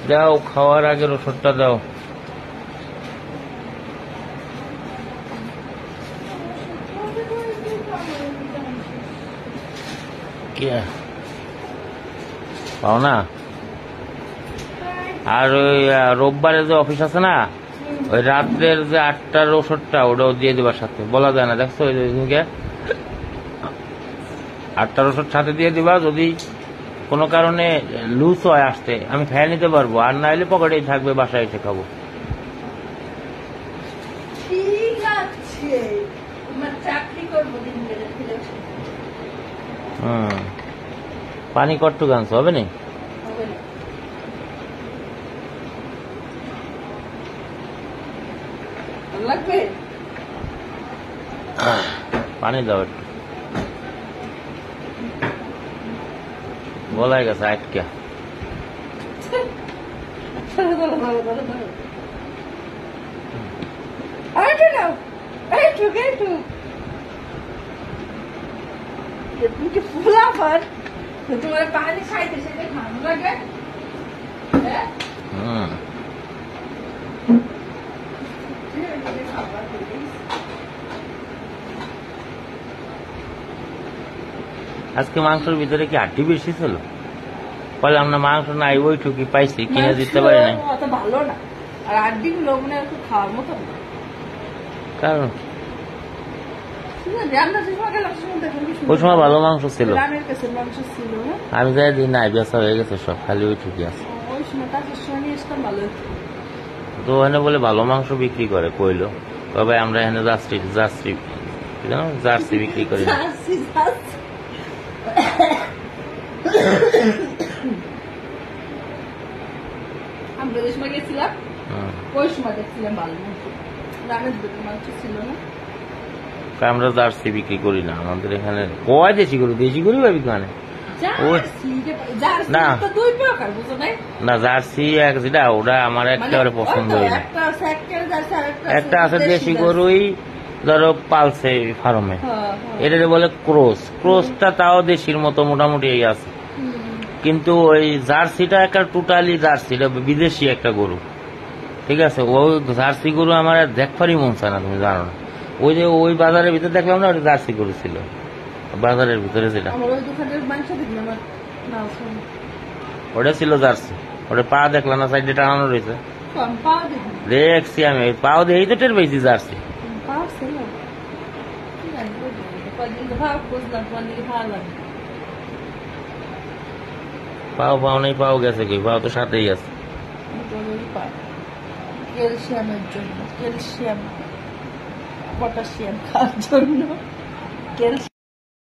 দাও, খাওয়ার আগের ওষুধটা দাও। পাও না? আর ওই রোববারে যে অফিস আছে না, ওই রাত্রের যে 8টার ওষুধটা ওটাও দিয়ে দিবার সাথে, বলা যায় না, দেখছো? ওই 8টার ওষুধ সাথে দিয়ে দিবা। যদি কোনো কারণে লুজ হয় আসতে, আমি খেয়ে নিতে পারবো, আর না হলে পকেটেই থাকবে, বাসায় এসে খাবো। পানি কট্টু গানছ হবে না? পানি দাও একটু, গলায় গেছে আটকা। তোমার পানি খাইতে সেটা ভালো লাগে। আজকে মাংসের ভিতরে কি হাড্ডি বেশি ছিল? বললাম না মাংস নাই, ওইটুকি পাইছি, কিনে দিতে পারি নাই। ভালো না, আর হাড্ডি গুলো মানে একটু খাওয়ার মতো না। কারণ ওই সময় ভালো মাংস ছিল, আমি যাই দিই নাই, বেচা হয়ে গেছে সব, খালি ওইটুকি আছে। তো ওখানে বলে ভালো মাংস বিক্রি করে, কইলো তবে আমরা এখানে জার্সি বিক্রি করি। আমরা যে সময় গেছিলাম ওই সময় দেখছিলাম ভালো মাংস, রামের দুটো মাংস ছিল না। আমরা জার্সি বিক্রি করি না, আমাদের এখানে কয় দেশি গরু, দেশি গরু ভাবি মানে না, জার্সি এক যেটা ওটা আমার একেবারে পছন্দ হয় না। একটা আছে দেশি গরুই ধরো পালছে ফার্মে, এটা বলে ক্রোস, ক্রোসটা তাও দেশির মতো মোটামুটি এই আছে, কিন্তু ওই জার্সিটা একটা টোটালি জার্সি, এটা বিদেশি একটা গরু, ঠিক আছে? ওই জার্সি গরু আমার দেখবারই মন চায় না, তুমি জানো না? ওই যে ওই বাজারের ভিতরে দেখলাম না, ওটা জার্সি গরু ছিল বাজারের ভিতরে, যেটা ওটা ছিল জার্সি। ওটা পা দেখলাম না, সাইডে টানানো রয়েছে, দেখছি আমি পাও দেখেই তো টের পেয়েছি জার্সি। পাও পাও নেই, পাও গেছে কি? পাও তো সাথেই আছে। ক্যালসিয়ামের জন্য, ক্যালসিয়াম পটাশিয়াম খাওয়ার জন্য।